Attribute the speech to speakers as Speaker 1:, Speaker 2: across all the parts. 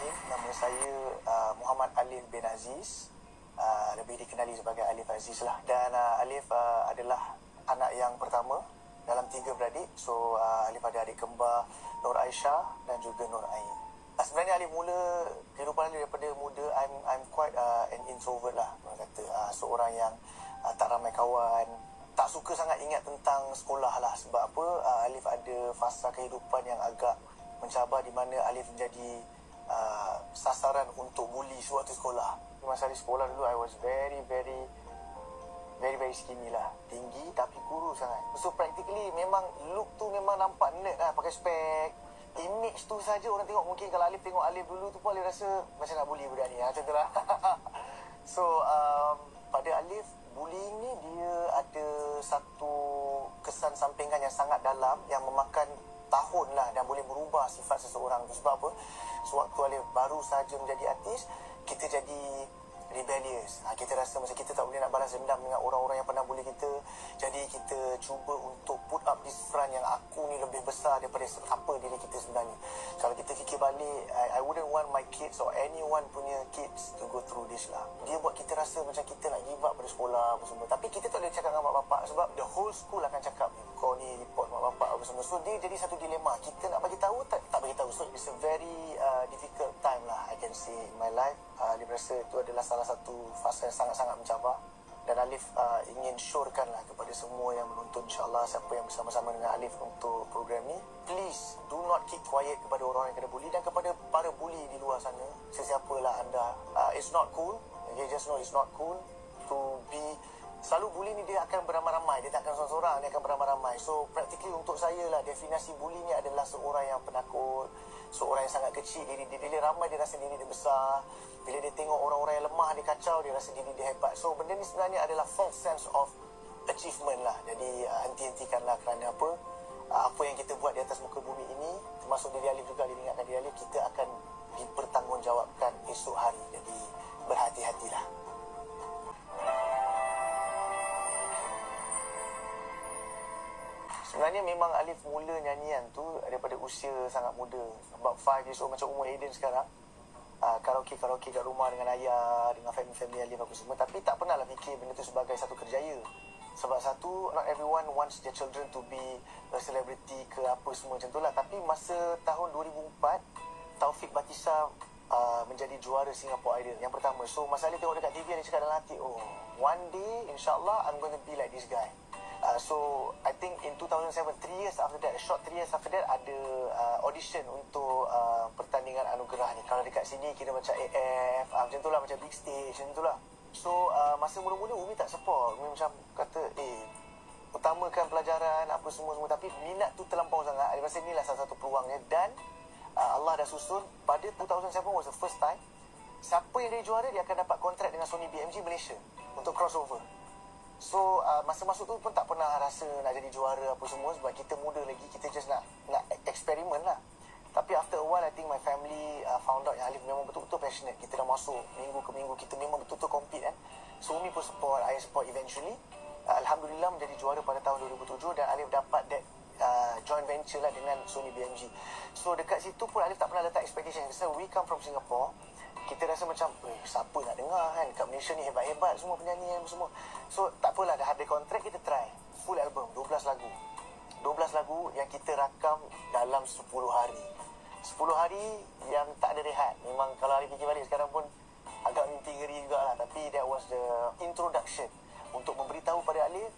Speaker 1: Bismillahirrahmanirrahim. Nama saya Muhammad Alif bin Aziz, lebih dikenali sebagai Alif Aziz lah. Dan Alif adalah anak yang pertama dalam 3 beradik. So Alif ada adik kembar Nur Aisyah dan juga Nur Ain. Sebenarnya Alif mula kehidupan Alif daripada muda. I'm quite an introvert lah, orang kata. Seorang yang tak ramai kawan, tak suka sangat ingat tentang sekolah lah. Sebab apa? Alif ada fasa kehidupan yang agak mencabar, di mana Alif menjadi sasaran untuk bully sewaktu sekolah. Masa di sekolah dulu, I was very skinny lah. Tinggi tapi kurus sangat. So practically memang look tu memang nampak nerd lah, pakai spek. Image tu saja orang tengok, mungkin kalau Alif tengok Alif dulu tu pun Alif rasa macam nak bully budak ni, macam tu lah. So pada Alif, bullying ni dia ada satu kesan sampingan yang sangat dalam, yang memakan tahun lah dan boleh merubah sifat seseorang tu. Sebab apa? Sewaktu Alif baru saja menjadi artis, kita jadi rebellious. Kita rasa macam kita tak boleh nak balas dendam dengan orang-orang yang pernah bully kita. Jadi kita cuba untuk put up this front yang aku ni lebih besar daripada apa diri kita sebenarnya. Kalau kita fikir balik, I wouldn't want my kids or anyone punya kids to go through this lah. Dia buat kita rasa macam kita nak give up pada sekolah apa semua. Tapi kita tak boleh cakap dengan mak bapak, sebab the whole school akan cakap kau ni report mak bapak apa semua. So dia jadi satu dilema. Kita nak bagi tahu, tak bagi tahu. So it's a very difficult time lah, I can say, in my life. Alif rasa itu adalah salah satu fasa yang sangat-sangat mencabar. Dan Alif ingin syorkanlah kepada semua yang menonton, insyaAllah, siapa yang bersama-sama dengan Alif untuk program ni, please do not keep quiet kepada orang yang kena bully. Dan kepada para bully di luar sana, sesiapalah anda, it's not cool. Okay, just know it's not cool to be. Selalu bully ni dia akan beramai-ramai, dia tak akan seorang-seorang, dia akan beramai-ramai. So practically untuk saya lah, definisi bully ni adalah seorang yang penakut, seorang yang sangat kecil diri dia. Bila ramai dia rasa diri dia besar. Bila dia tengok orang-orang yang lemah, dia kacau, dia rasa diri dia hebat. So benda ni sebenarnya adalah false sense of achievement lah. Jadi henti-hentikanlah, kerana apa? Apa yang kita buat di atas muka bumi ini, termasuk diri Alif juga, Alif ingatkan diri Alif, kita akan dipertanggungjawabkan esok hari. Jadi berhati-hatilah. Sebenarnya memang Alif mula nyanyian tu daripada usia sangat muda, about 5 years old, macam umur Aiden sekarang. Karaoke kat rumah dengan ayah, dengan family Alif apa semua. Tapi tak pernah lah fikir benda tu sebagai satu kerjaya. Sebab satu, not everyone wants their children to be a celebrity ke apa semua macam tu lah. Tapi masa tahun 2004, Taufik Batisa menjadi juara Singapore Idol yang pertama. So masa Alif tengok dekat TV, Alif cakap dalam hati, oh, one day insyaAllah I'm going to be like this guy. So I think in 2007, 3 years after that, short 3 years after that, ada audition untuk pertandingan anugerah ni. Kalau dekat sini kira macam AF, macam tu lah, macam big stage, macam tu lah. So masa mula-mula Umi tak support. Umi macam kata, utamakan pelajaran apa semua-semua. Tapi minat tu terlampau sangat. Dia rasa inilah salah satu peluangnya. Dan Allah dah susun, pada 2007 was the first time, siapa yang jadi juara, dia akan dapat kontrak dengan Sony BMG Malaysia untuk crossover. So masa masuk tu pun tak pernah rasa nak jadi juara apa semua, sebab kita muda lagi, kita just nak eksperimen lah. Tapi after a while, I think my family found out yang Alif memang betul-betul passionate. Kita dah masuk minggu ke minggu, kita memang betul-betul compete kan. So Umi pun support, I support eventually. Alhamdulillah menjadi juara pada tahun 2007, dan Alif dapat that joint venture lah dengan Sony BMG. So dekat situ pun Alif tak pernah letak expectation. So we come from Singapore, kita rasa macam, siapa nak dengar kan, kat Malaysia ni hebat-hebat semua penyanyi semua. So tak apalah, dah ada kontrak, kita try full album, 12 lagu. 12 lagu yang kita rakam dalam 10 hari. 10 hari yang tak ada rehat. Memang kalau Alif fikir balik sekarang pun agak mimpi ngeri jugalah. Tapi that was the introduction untuk memberitahu pada Alif,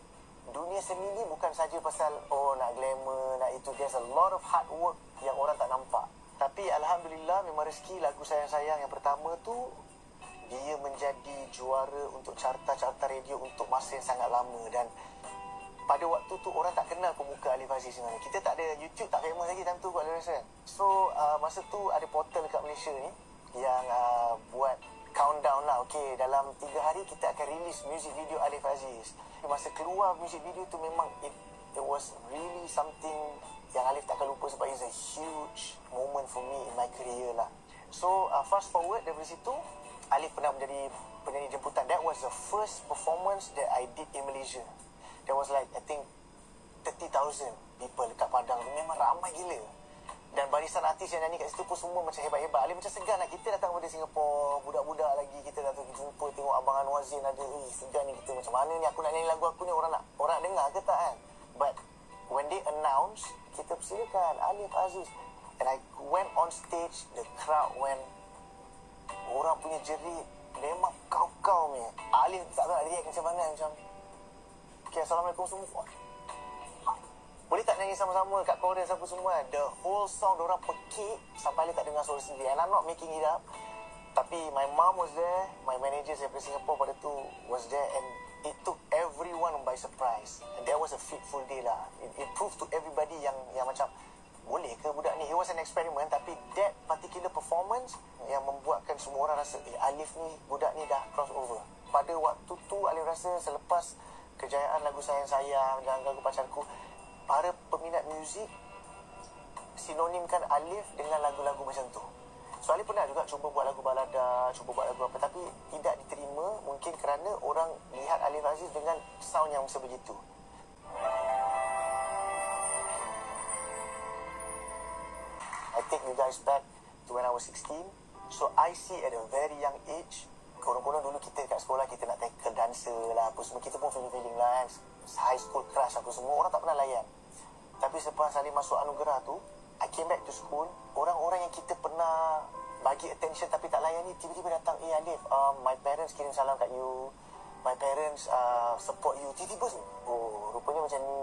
Speaker 1: dunia seni ni bukan saja pasal nak glamour, nak itu. There's a lot of hard work yang orang tak nampak. Tapi Alhamdulillah, memang rezeki lagu Sayang-Sayang yang pertama tu, dia menjadi juara untuk carta-carta radio untuk masa yang sangat lama. Dan pada waktu tu orang tak kenal pemuka Alif Aziz sebenarnya. Kita tak ada YouTube, tak famous lagi time tu kot, Alif rasa. So masa tu ada portal kat Malaysia ni yang buat countdown lah. Okay, dalam 3 hari kita akan release music video Alif Aziz. Masa keluar music video tu, memang it was really something yang Alif takkan lupa, sebab it's a huge moment for me in my career lah. So fast forward dari situ, Alif pernah menjadi penyanyi jemputan. That was the first performance that I did in Malaysia. There was like, I think 30,000 people dekat Padang. Memang ramai gila. Dan barisan artis yang nyanyi kat situ pun semua macam hebat-hebat. Alif macam segan lah. Kita datang pada Singapura, budak-budak lagi, kita datang jumpa, tengok Abang Anwar Zain ada. Segan ni kita, macam mana ni aku nak nyanyi lagu aku ni, orang nak dengar ke tak kan. But when they announce, kita persilakan Alif Aziz. And I went on stage, the crowd went, orang punya jerit memang kau-kau ni. Alif tak tahu nak react macam mana, macam okay, Assalamualaikum semua. Boleh tak nyanyi sama-sama kat chorus apa semua. The whole song diorang pekik sampai Alif tak dengar suara sendiri. And I'm not making it up. Tapi my mom was there, my manager daripada Singapore pada tu was there, and it took everyone by surprise. And that was a fateful day lah. It proved to everybody yang macam boleh ke budak ni. It was an experiment, tapi that particular performance yang membuatkan semua orang rasa Alif ni, budak ni dah cross over. Pada waktu tu Alif rasa selepas kejayaan lagu Sayang-Sayang dan lagu Pacarku, para peminat muzik sinonimkan Alif dengan lagu-lagu macam tu. So Alif pernah juga cuba buat lagu balada, cuba buat lagu apa, tapi tidak diterima, mungkin kerana orang lihat Alif Aziz dengan sound yang sebegitu. I take you guys back to when I was 16. So I see at a very young age, korang-korang dulu kita kat sekolah, kita nak tackle dancer lah apa semua, kita pun feeling-feeling lah, high school crush apa semua, orang tak pernah layan. Tapi selepas Alif masuk anugerah tu, I came back to school, orang-orang yang kita pernah bagi attention tapi tak layan ni, tiba-tiba datang, Alif, my parents kirim salam kat you, my parents support you. Tiba-tiba, rupanya macam ni.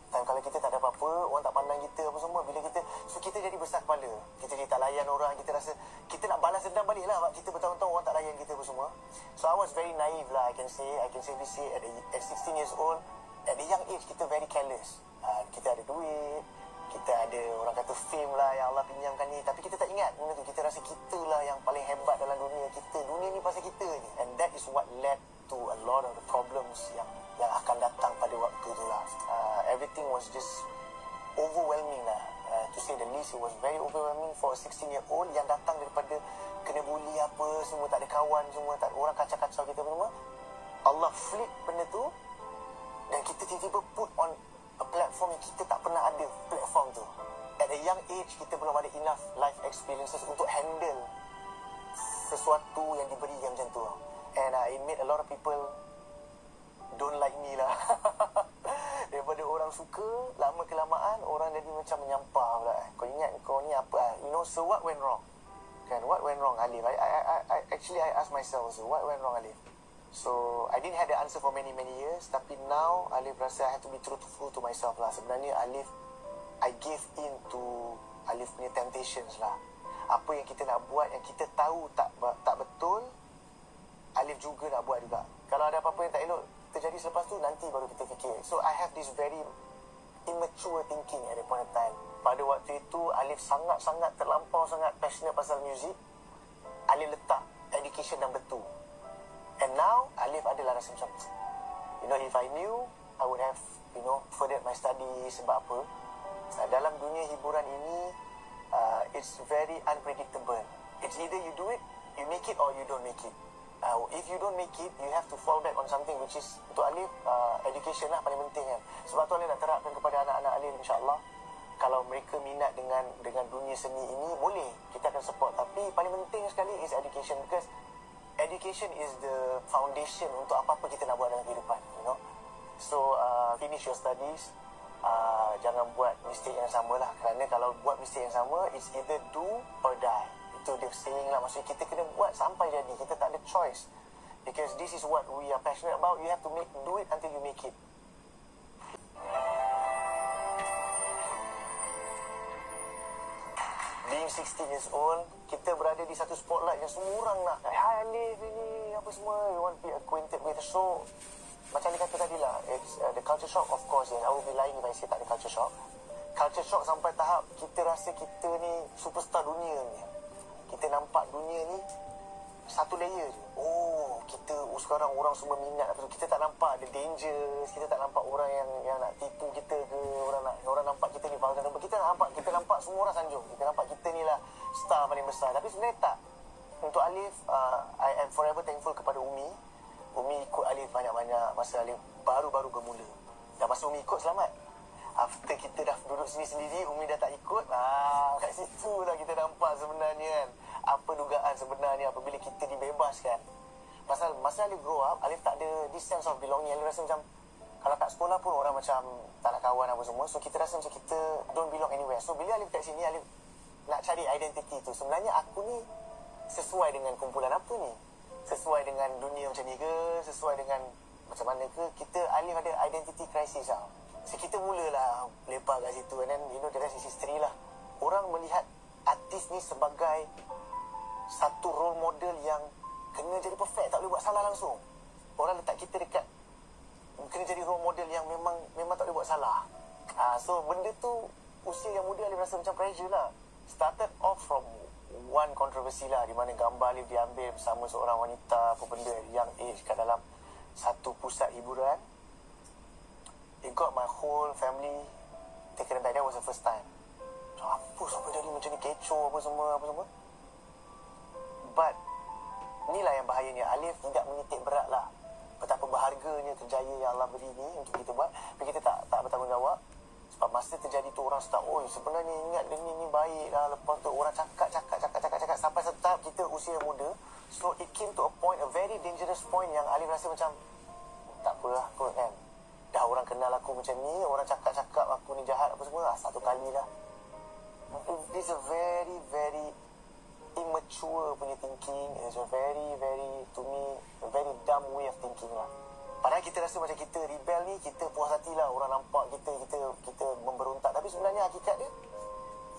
Speaker 1: Time kalau kita tak ada apa-apa, orang tak pandang kita apa semua, bila kita, so kita jadi besar kepala, kita jadi tak layan orang, kita rasa kita nak balas dendam balik lah, kita bertahun-tahun orang tak layan kita apa semua. So I was very naive lah, I can safely say at 16 years old, at a young age kita very careless. Kita ada duit, kita ada orang kata fame lah yang Allah pinjamkan ni, tapi kita tak ingat benda tu. Kita rasa kita lah yang paling hebat dalam dunia kita, dunia ni pasal kita ni. And that is what led to a lot of the problems yang akan datang pada waktu tu lah. Everything was just overwhelming lah, to say the least. It was very overwhelming for a 16-year-old yang datang daripada kena bully apa semua, tak ada kawan semua, tak orang kacau-kacau kita semua. Allah flip benda tu, dan kita tiba-tiba put on a platform yang kita tak pernah ada platform tu. At a young age, kita belum ada enough life experiences untuk handle sesuatu yang diberi yang macam tu. And it made a lot of people don't like me lah. Daripada orang suka, lama kelamaan orang jadi macam menyampah pula. Kau ingat kau ni apa? You know, so what went wrong? Kan, what went wrong, Alif? I actually asked myself, so what went wrong, Alif? So I didn't have the answer for many years, tapi now Alif rasa I have to be truthful to myself lah. Sebenarnya Alif, I gave in to Alif punya temptations lah. Apa yang kita nak buat, yang kita tahu tak betul, Alif juga nak buat juga. Kalau ada apa-apa yang tak elok terjadi selepas tu, nanti baru kita fikir. So I have this very immature thinking at that point of time. Pada waktu itu Alif sangat-sangat terlampau, sangat passionate pasal music. Alif letak education number 2. And now Alif adalah rasa macam, you know, if I knew, I would have, you know, furthered my studies. Sebab apa? Dalam dunia hiburan ini, it's very unpredictable. It's either you do it, you make it, or you don't make it. If you don't make it, you have to fall back on something which is, untuk Alif, education lah paling penting kan. Sebab tu Alif nak terapkan kepada anak-anak Alif, insyaAllah. Kalau mereka minat dengan dunia seni ini, boleh, kita akan support. Tapi paling penting sekali is education, because education is the foundation untuk apa-apa kita nak buat dalam kehidupan, you know. So finish your studies, jangan buat mistake yang sama lah. Kerana kalau buat mistake yang sama, it's either do or die. Itu dia saying lah, maksudnya kita kena buat sampai jadi. Kita tak ada choice, because this is what we are passionate about. You have to do it until you make it. Being 16 years old, kita berada di satu spotlight yang semua orang nak, hi Alif, ini apa semua, you want to be acquainted with. So macam dia kata tadi lah, it's the culture shock, of course. Yes, I will be lying if I say tak ada culture shock. Culture shock sampai tahap kita rasa kita ni superstar dunia ni. Kita nampak dunia ni satu layer je. Kita sekarang orang semua minat. Kita tak nampak ada dangers, kita tak nampak orang yang nak tipu kita ke, orang nampak kita ni vulnerable. Kita nampak semua orang sanjung. Kita nampak kita ni lah star paling besar. Tapi sebenarnya tak. Untuk Alif, I am forever thankful kepada Umi. Umi ikut Alif banyak-banyak masa Alif baru-baru bermula. Dan masa Umi ikut, selamat. After kita dah duduk sendiri-sendiri, Umi dah tak ikut, kat situ lah kita nampak sebenarnya kan apa dugaan sebenarnya apabila kita dibebaskan. Pasal masa Alif grow up, Alif tak ada this sense of belonging. Alif rasa macam kalau kat sekolah pun orang macam tak nak kawan apa semua. So kita rasa macam kita don't belong anywhere. So bila Alif kat sini, Alif nak cari identiti tu. Sebenarnya aku ni sesuai dengan kumpulan apa ni? Sesuai dengan dunia macam ni ke? Sesuai dengan macam mana ke? Alif ada identity crisis tau. So kita mulalah lepak kat situ. And then the rest is history lah. Orang melihat artis ni sebagai satu role model yang kena jadi perfect, tak boleh buat salah langsung. Orang letak kita dekat kena jadi role model yang memang tak boleh buat salah. So benda tu usia yang muda Alif rasa macam pressure lah. Started off from one controversy lah, di mana gambar Alif diambil bersama seorang wanita apa benda young age kat dalam satu pusat hiburan. It got my whole family taken aback. That was the first time. So, apa sampai jadi macam ni, kecoh apa semua. But inilah yang bahayanya. Alif tidak menitik berat lah betapa berharganya kerjaya yang Allah beri ni untuk kita buat. Tapi kita tak bertanggungjawab. Sebab masa terjadi tu orang start, sebenarnya ingat dia ni baik lah. Lepas tu orang cakap sampai satu tahap kita usia muda. So it came to a point, a very dangerous point yang Alif rasa macam tak apalah kot kan. Dah orang kenal aku macam ni, orang cakap aku ni jahat apa semua, satu kali lah. It's a very, very immature punya thinking. It's a very, very, to me, a very dumb way of thinking lah. Padahal kita rasa macam kita rebel ni, kita puas hati lah. Orang nampak kita memberontak. Tapi sebenarnya hakikat dia,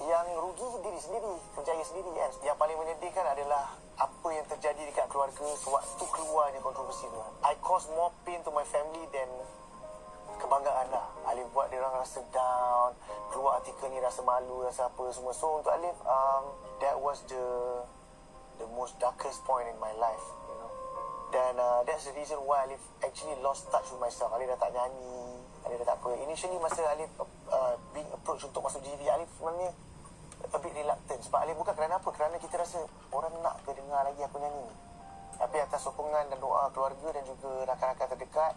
Speaker 1: yang rugi diri sendiri, kerjaya sendiri kan. Yang paling menyedihkan adalah apa yang terjadi dekat keluarga sewaktu keluarnya kontroversi tu. I cause more pain to my family than kebanggaan lah. Alif buat dia orang rasa down, keluar artikel ni rasa malu, rasa apa semua. So untuk Alif, that was the most darkest point in my life, you know. Dan that's the reason why Alif actually lost touch with myself. Alif dah tak nyanyi, Alif dah tak apa. Initially masa Alif being approached untuk masuk GV, Alif sebenarnya a bit reluctant. Sebab Alif bukan kerana apa, kerana kita rasa orang nak ke dengar lagi aku nyanyi ni. Tapi atas sokongan dan doa keluarga dan juga rakan-rakan terdekat,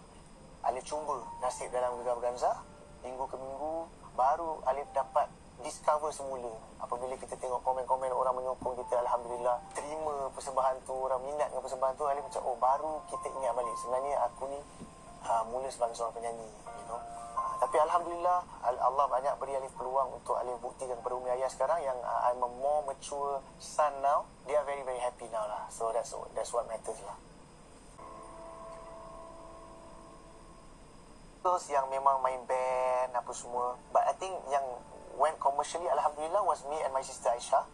Speaker 1: Alif cuba nasib dalam Gegar Berganza. Minggu ke minggu baru Alif dapat discover semula. Apabila kita tengok komen-komen orang menyokong kita, Alhamdulillah, terima persembahan tu, orang minat dengan persembahan tu, Alif macam baru kita ingat balik sebenarnya aku ni mula sebagai seorang penyanyi, you know. Tapi Alhamdulillah, Allah banyak beri Alif peluang untuk Alif buktikan kepada Umi Ayah sekarang yang I'm a more mature son now. They are very, very happy now lah. So that's what matters lah. Yang memang main band apa semua, but I think yang went commercially, Alhamdulillah, was me and my sister Aisyah.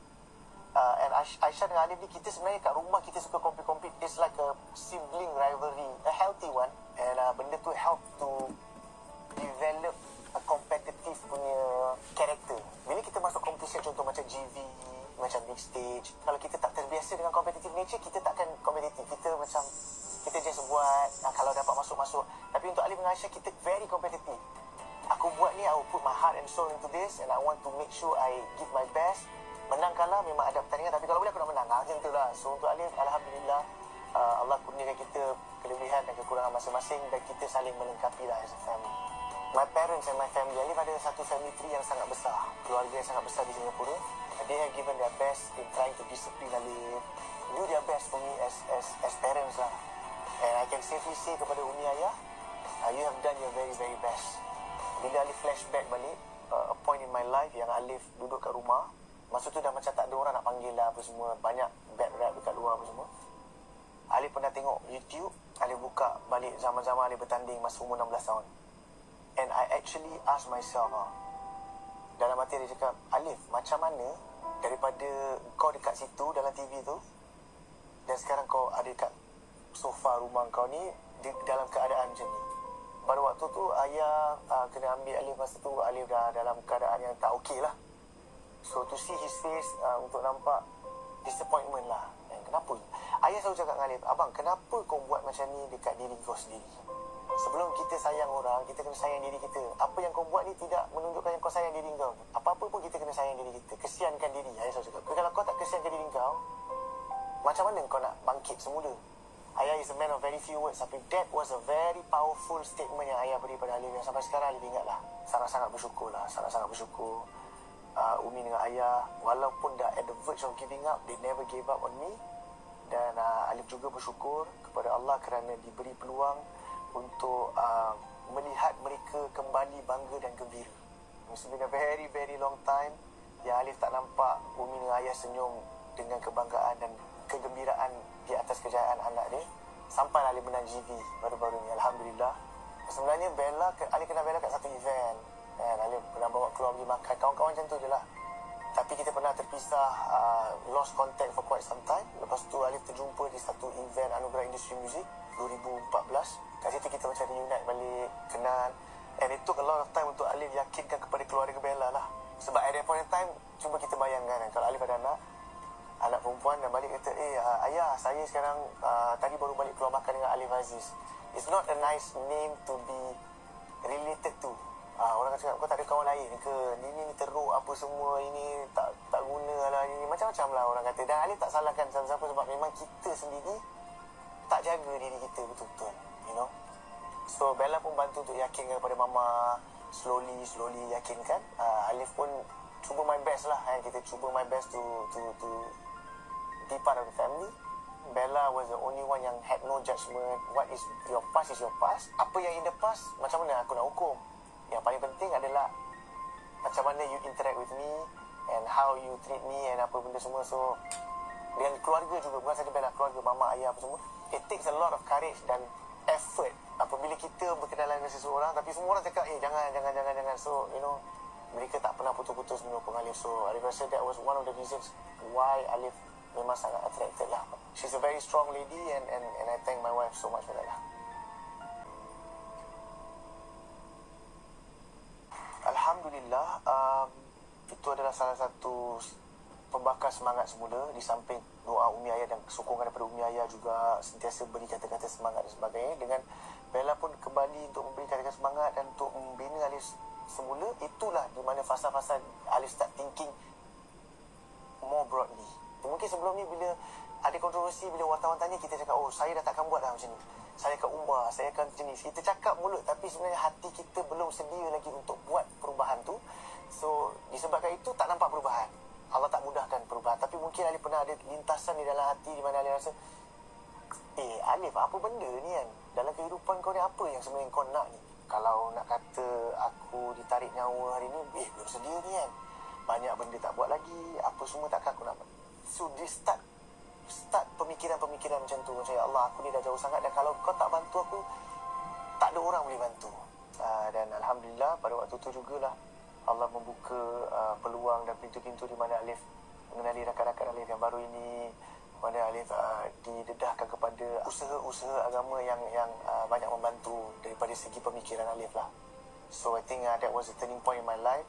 Speaker 1: And Aisyah dengan Alif ni, kita sebenarnya kat rumah kita suka compete. It's like a sibling rivalry, a healthy one. And benda tu help to develop a competitive punya character. Bila kita masuk competition, contoh macam GV, macam big stage, kalau kita tak terbiasa dengan competitive nature, kita takkan kompetitif. Kita just buat, kalau dapat masuk. Tapi untuk Alif dengan Aisyah, kita very competitive. Aku buat ni, I will put my heart and soul into this, and I want to make sure I give my best. Menang kalah memang ada pertandingan, tapi kalau boleh aku nak menang, macam tu lah. So untuk Alif, Alhamdulillah, Allah kurniakan kita kelebihan dan kekurangan masing-masing, dan kita saling melengkapi lah as a family. My parents and my family, Alif ada satu family tree yang sangat besar, keluarga yang sangat besar di Singapura. They have given their best in trying to discipline Alif, do their best for me as parents lah. And I can safely say kepada Umi Ayah, you have done your very, very best. Bila Alif flashback balik, a point in my life yang Alif duduk kat rumah, masa tu dah macam tak ada orang nak panggil lah apa semua, banyak bad rap dekat luar apa semua. Alif pernah tengok YouTube, Alif buka balik zaman-zaman Alif bertanding masa umur 16 tahun. And I actually ask myself, dalam hati dia cakap, Alif, macam mana daripada kau dekat situ dalam TV tu, dan sekarang kau ada dekat sofa rumah kau ni dalam keadaan macam ni. Pada waktu tu ayah kena ambil Alif, masa tu Alif dah dalam keadaan yang tak okey lah. So to see his face, untuk nampak disappointment lah. Kenapa? Ayah selalu cakap dengan Alif, abang, kenapa kau buat macam ni dekat diri kau sendiri? Sebelum kita sayang orang, kita kena sayang diri kita. Apa yang kau buat ni tidak menunjukkan yang kau sayang diri kau. Apa-apa pun kita kena sayang diri kita, kesiankan diri. Ayah selalu cakap, kalau kau tak kesiankan diri kau, macam mana kau nak bangkit semula? ayah is a man of very few words, tapi that was a very powerful statement yang ayah beri pada Alif, yang sampai sekarang Alif ingat lah. Sangat-sangat bersyukur lah, sangat-sangat bersyukur. Umi dengan ayah, walaupun dah at the verge of giving up, they never gave up on me. Dan Alif juga bersyukur kepada Allah kerana diberi peluang untuk melihat mereka kembali bangga dan gembira. It's been a very, very long time yang Alif tak nampak Umi dengan ayah senyum dengan kebanggaan dan kegembiraan di atas kejayaan anak dia. Sampai Alif menang GV baru-baru ni, Alhamdulillah. Sebenarnya Bella, Alif kenal Bella kat satu event, and Alif pernah bawa keluar pergi makan, kawan-kawan macam tu je lah. Tapi kita pernah terpisah, lost contact for quite some time. Lepas tu Alif terjumpa di satu event Anugerah Industri Muzik 2014. Kat situ kita macam reunite balik, kenal. And it took a lot of time untuk Alif yakinkan kepada keluarga Bella lah. Sebab at that point in time, cuba kita bayangkan kalau Alif ada anak perempuan dan balik kata, ayah, saya sekarang tadi baru balik keluar makan dengan Alif Aziz. It's not a nice name to be related to. Orang akan cakap, kau tak ada kawan lain ke? Ini teruk apa semua, ini tak guna lah, ini macam-macam lah orang kata. Dan Alif tak salahkan siapa-siapa sebab memang kita sendiri tak jaga diri kita betul-betul, you know. So Bella pun bantu untuk yakinkan kepada mama, slowly yakinkan. Alif pun cuba my best lah, kita cuba my best to be part of the family. Bella was the only one yang had no judgement. What is your past is your past. Apa yang in the past, macam mana aku nak hukum? Yang paling penting adalah macam mana you interact with me and how you treat me and apa benda semua. So dengan keluarga juga, bukan saja Bella, keluarga, mama, ayah apa semua, it takes a lot of courage dan effort apabila kita berkenalan dengan seseorang tapi semua orang cakap jangan. So you know, mereka tak pernah putus-putus mendukung Alif. So Alif rasa that was one of the reasons why Alif memang sangat attracted lah. She's a very strong lady and I thank my wife so much for that lah. Alhamdulillah, itu adalah salah satu pembakar semangat semula. Di samping doa Umi Ayah dan sokongan daripada Umi Ayah juga sentiasa beri kata-kata semangat dan sebagainya. Dengan Bella pun kembali untuk memberi kata-kata semangat dan untuk membina Alif semula. Itulah di mana fasa-fasa Alif start thinking more broadly. Mungkin sebelum ni bila ada kontroversi, bila wartawan tanya, kita cakap, oh saya dah takkan buat dah macam ni, saya akan ubah, saya akan jenis. Kita cakap mulut tapi sebenarnya hati kita belum sedia lagi untuk buat perubahan tu. So disebabkan itu tak nampak perubahan. Allah tak mudahkan perubahan. Tapi mungkin Alif pernah ada lintasan di dalam hati di mana Alif rasa, Alif, apa benda ni kan? Dalam kehidupan kau ni apa yang sebenarnya kau nak ni? Kalau nak kata aku ditarik nyawa hari ni, belum sedia ni kan? Banyak benda tak buat lagi, apa semua takkan aku nak buat. So dia start pemikiran-pemikiran macam tu. Macam, ya Allah, aku ni dah jauh sangat dan kalau kau tak bantu aku, tak ada orang boleh bantu. Dan Alhamdulillah pada waktu tu jugalah Allah membuka peluang dan pintu-pintu di mana Alif mengenali rakan-rakan Alif yang baru ini, mana Alif didedahkan kepada usaha-usaha agama yang banyak membantu daripada segi pemikiran Alif lah. So I think that was a turning point in my life.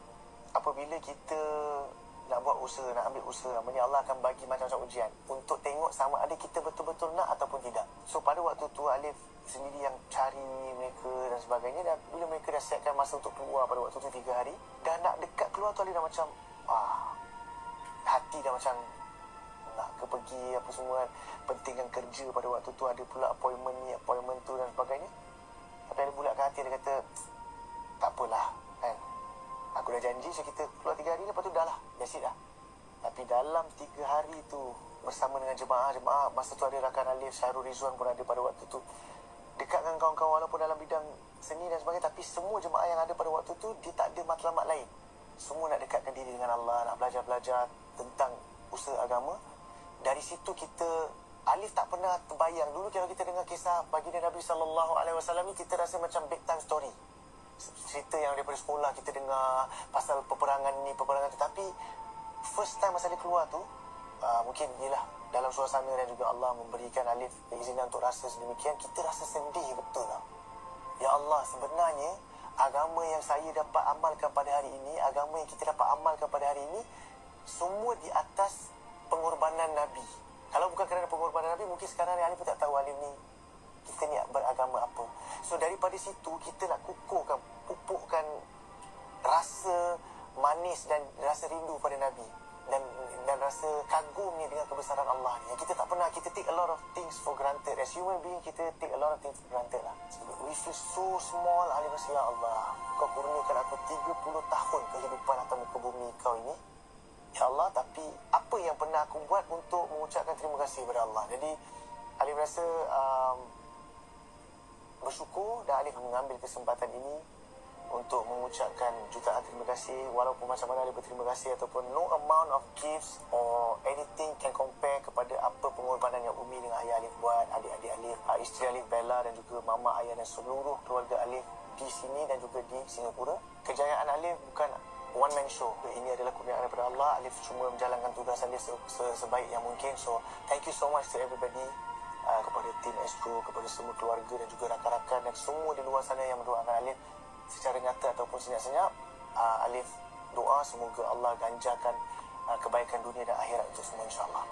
Speaker 1: Apabila kita nak buat usaha, nak ambil usaha, namanya Allah akan bagi macam-macam ujian untuk tengok sama ada kita betul-betul nak ataupun tidak. So pada waktu tu Alif sendiri yang cari mereka dan sebagainya, dan bila mereka dah setkan masa untuk keluar pada waktu tu 3 hari, dah nak dekat keluar tu Alif dah macam hati dah macam nak ke pergi apa semua, pentingkan kerja pada waktu tu, ada pula appointment ni, appointment tu dan sebagainya. Tapi Alif bulatkan hati, dia kata tak apalah kan, aku dah janji, so kita keluar 3 hari, lepas tu dah lah, that's it dah. Tapi dalam 3 hari tu bersama dengan jemaah, masa tu ada rakan Alif, Syahrul Rizwan pun ada pada waktu tu, dekat dengan kawan-kawan walaupun dalam bidang seni dan sebagainya, tapi semua jemaah yang ada pada waktu tu, dia tak ada matlamat lain. Semua nak dekatkan diri dengan Allah, nak belajar-belajar tentang usaha agama. Dari situ Alif tak pernah terbayang. Dulu kalau kita dengar kisah baginda Nabi SAW ni, kita rasa macam bedtime story, cerita yang daripada sekolah kita dengar pasal peperangan ni, peperangan tu. Tapi first time masa dia keluar tu, mungkin ialah dalam suasana dan juga Allah memberikan Alif keizinan untuk rasa sedemikian, kita rasa sedih betul lah. Ya Allah, sebenarnya agama yang saya dapat amalkan pada hari ini, agama yang kita dapat amalkan pada hari ini, semua di atas pengorbanan Nabi. Kalau bukan kerana pengorbanan Nabi, mungkin sekarang ni Alif pun tak tahu Alif ni, kita ni beragama apa. So daripada situ kita nak pupukkan rasa manis dan rasa rindu pada Nabi. dan rasa kagum ni dengan kebesaran Allah ni. Kita tak pernah, kita take a lot of things for granted. As human being, kita take a lot of things for granted lah. We feel so small. Alif rasa, ya Allah, kau kurniakan aku 30 tahun kehidupan atas muka bumi kau ini. Ya Allah, tapi apa yang pernah aku buat untuk mengucapkan terima kasih kepada Allah? Jadi Alif rasa bersyukur, dan Alif mengambil kesempatan ini untuk mengucapkan jutaan terima kasih. Walaupun macam mana Alif berterima kasih, ataupun no amount of gifts or anything can compare kepada apa pengorbanan yang Umi dengan ayah Alif buat, adik-adik Alif, isteri Alif Bella, dan juga mama, ayah dan seluruh keluarga Alif di sini dan juga di Singapura. Kejayaan Alif bukan one man show. Ini adalah kurniaan daripada Allah. Alif cuma menjalankan tugas Alif sebaik yang mungkin. So thank you so much to everybody, kepada tim Astro, kepada semua keluarga dan juga rakan-rakan dan semua di luar sana yang mendoakan Alif secara nyata ataupun senyap-senyap. Alif doa semoga Allah ganjarkan kebaikan dunia dan akhirat untuk semua, insyaAllah.